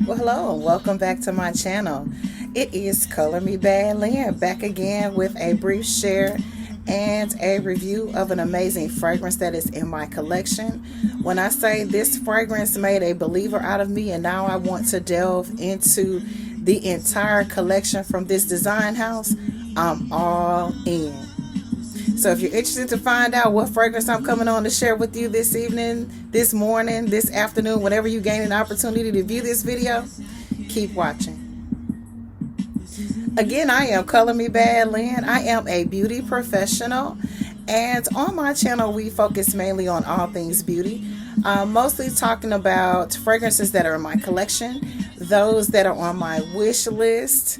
Well, hello and welcome back to my channel. It is Color Me Bad Lynn back again with a brief share and a review of an amazing fragrance that is in my collection. When I say this fragrance made a believer out of me, and now I want to delve into the entire collection from this design house, I'm all in. So if you're interested to find out what fragrance I'm coming on to share with you this evening, this morning, this afternoon, whenever you gain an opportunity to view this video, keep watching. Again, I am Color Me Bad Lynn. I am a beauty professional, and on my channel we focus mainly on all things beauty, mostly talking about fragrances that are in my collection, those that are on my wish list.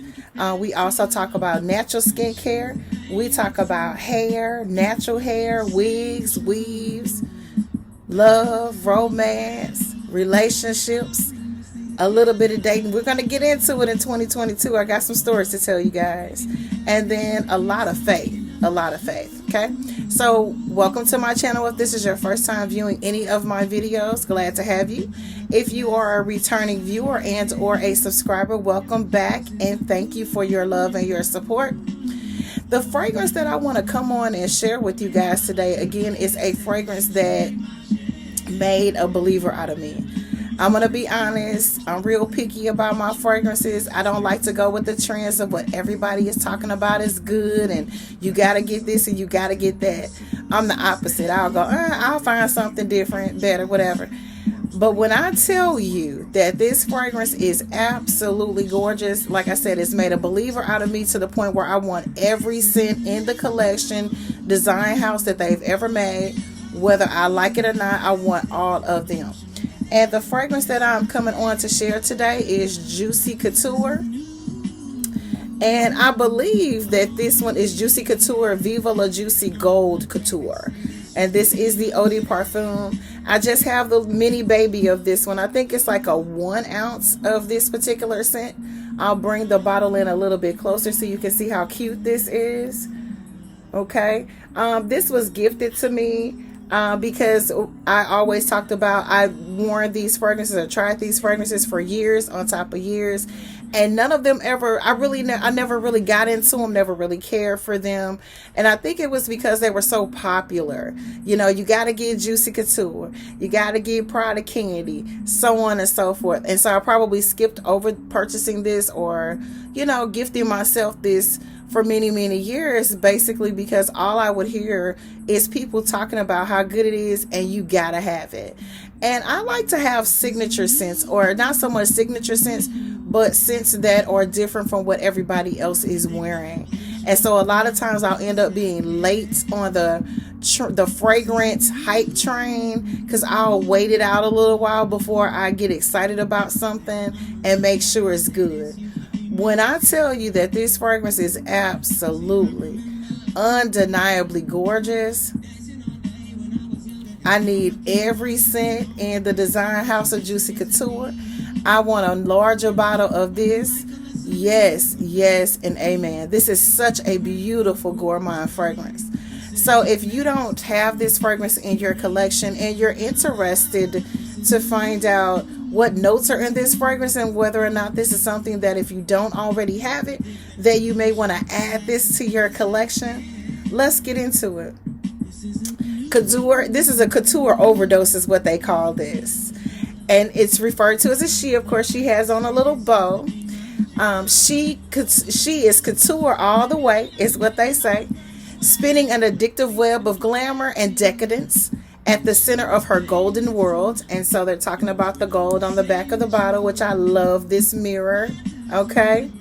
We also talk about natural skincare. We talk about hair, natural hair, wigs, weaves, love, romance, relationships, a little bit of dating. We're going to get into it in 2022. I got some stories to tell you guys. And then a lot of faith. Okay? So welcome to my channel. If this is your first time viewing any of my videos, glad to have you. If you are a returning viewer and or a subscriber, welcome back and thank you for your love and your support. The fragrance that I want to come on and share with you guys today, again, is a fragrance that made a believer out of me. I'm going to be honest, I'm real picky about my fragrances. I don't like to go with the trends of what everybody is talking about is good and you got to get this and you got to get that. I'm the opposite. I'll go, I'll find something different, better, whatever. But when I tell you that this fragrance is absolutely gorgeous, like I said, it's made a believer out of me to the point where I want every scent in the collection, design house that they've ever made. Whether I like it or not, I want all of them. And the fragrance that I'm coming on to share today is Juicy Couture. And I believe that this one is Juicy Couture Viva La Juicy Gold Couture. And this is the Eau de Parfum. I just have the mini baby of this one. I think it's like a 1 ounce of this particular scent. I'll bring the bottle in a little bit closer so you can see how cute this is. Okay. This was gifted to me because I always talked about, I've worn these fragrances or tried these fragrances for years on top of years. And none of them ever, I never really got into them, never really cared for them. And I think it was because they were so popular. You know, you got to get Juicy Couture, you got to get Prada Candy, so on and so forth. And so I probably skipped over purchasing this or, you know, gifting myself this for many, many years, basically because all I would hear is people talking about how good it is and you gotta have it. And I like to have signature scents, or not so much signature scents, but scents that are different from what everybody else is wearing. And so a lot of times I'll end up being late on the fragrance hype train because I'll wait it out a little while before I get excited about something and make sure it's good. When I tell you that this fragrance is absolutely, undeniably gorgeous, I need every scent in the design house of Juicy Couture. I want a larger bottle of this. Yes, yes, and amen. This is such a beautiful gourmand fragrance. So if you don't have this fragrance in your collection and you're interested to find out what notes are in this fragrance and whether or not this is something that, if you don't already have it, that you may want to add this to your collection, let's get into it. Couture, this is a couture overdose is what they call this. And it's referred to as a she. Of course, she has on a little bow. She is couture all the way, is what they say, spinning an addictive web of glamour and decadence at the center of her golden world. And so they're talking about the gold on the back of the bottle, which I love this mirror. Okay.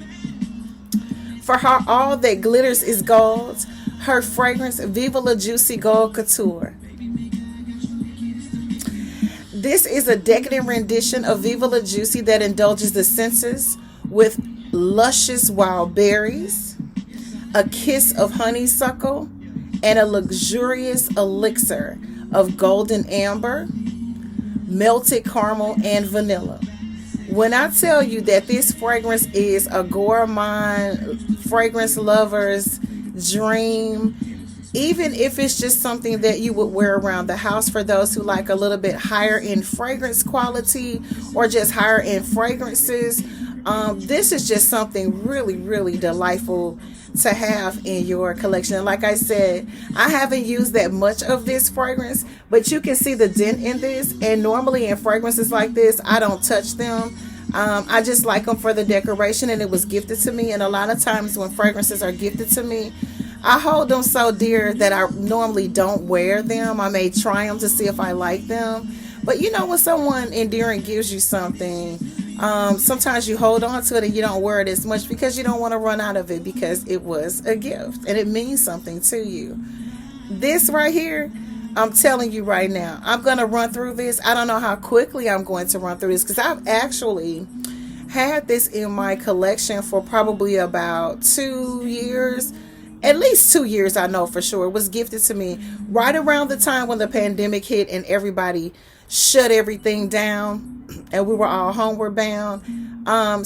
For her, all that glitters is gold. Her fragrance, Viva La Juicy Gold Couture. This is a decadent rendition of Viva La Juicy that indulges the senses with luscious wild berries, a kiss of honeysuckle, and a luxurious elixir of golden amber, melted caramel, and vanilla. When I tell you that this fragrance is a gourmand fragrance lover's dream, Even if it's just something that you would wear around the house for those who like a little bit higher in fragrance quality or just higher in fragrances. This is just something really, really delightful to have in your collection. And like I said, I haven't used that much of this fragrance, but you can see the dent in this. And normally in fragrances like this, I don't touch them. I just like them for the decoration, and it was gifted to me. And a lot of times when fragrances are gifted to me, I hold them so dear that I normally don't wear them. I may try them to see if I like them. But you know, when someone endearing gives you something, sometimes you hold on to it and you don't wear it as much because you don't want to run out of it, because it was a gift and it means something to you. This right here, I'm telling you right now, I'm going to run through this. I don't know how quickly I'm going to run through this, because I've actually had this in my collection for probably about 2 years. At least 2 years, I know for sure. It was gifted to me right around the time when the pandemic hit and everybody shut everything down and we were all homeward bound.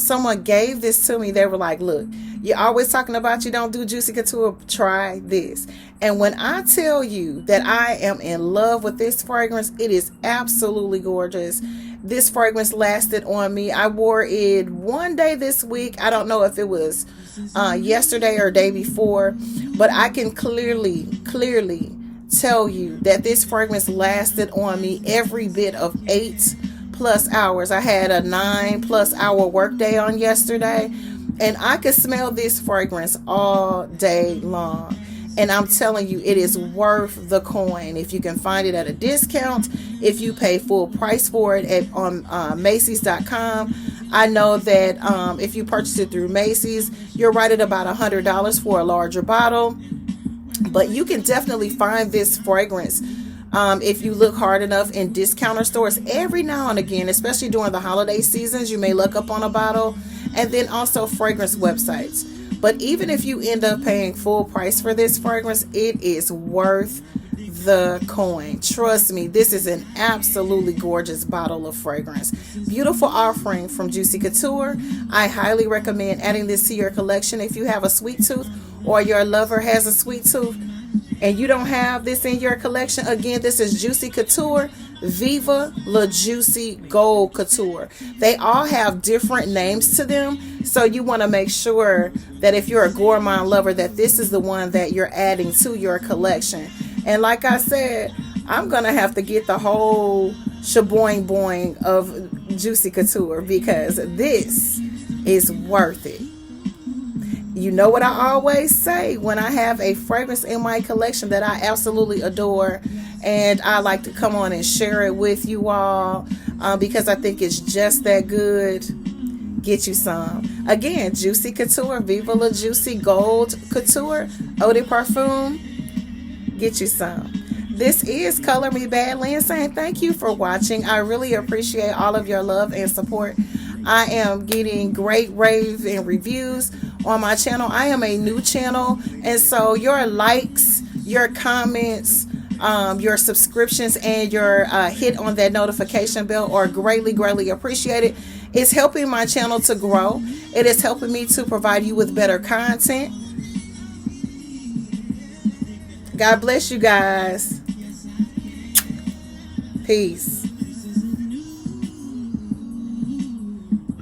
Someone gave this to me. They were like, look, you're always talking about you don't do Juicy Couture. Try this. And when I tell you that I am in love with this fragrance, it is absolutely gorgeous. This fragrance lasted on me. I wore it one day this week. I don't know if it was yesterday or day before, but I can clearly tell you that this fragrance lasted on me every bit of 8+ hours. I had a 9+ hour workday on yesterday, and I could smell this fragrance all day long. And I'm telling you, it is worth the coin. If you can find it at a discount, if you pay full price for it on Macy's.com, I know that if you purchase it through Macy's, you're right at about $100 for a larger bottle. But you can definitely find this fragrance if you look hard enough in discounter stores every now and again, especially during the holiday seasons. You may look up on a bottle, and then also fragrance websites. But even if you end up paying full price for this fragrance, it is worth the coin. Trust me, this is an absolutely gorgeous bottle of fragrance. Beautiful offering from Juicy Couture. I highly recommend adding this to your collection if you have a sweet tooth or your lover has a sweet tooth and you don't have this in your collection. Again, this is Juicy Couture Viva La Juicy Gold Couture. They all have different names to them, so you want to make sure that if you're a gourmand lover, that this is the one that you're adding to your collection. And like I said, I'm gonna have to get the whole shaboing boing of Juicy Couture, because this is worth it. You know what I always say when I have a fragrance in my collection that I absolutely adore, and I like to come on and share it with you all because I think it's just that good. Get you some. Again, Juicy Couture Viva La Juicy Gold Couture Eau de Parfum. Get you some. This is Color Me Bad Lynn saying thank you for watching. I really appreciate all of your love and support. I am getting great rave and reviews on my channel. I am a new channel, and so your likes, your comments, your subscriptions, and your hit on that notification bell are greatly appreciated. It's helping my channel to grow. It is helping me to provide you with better content. God bless you guys. Peace.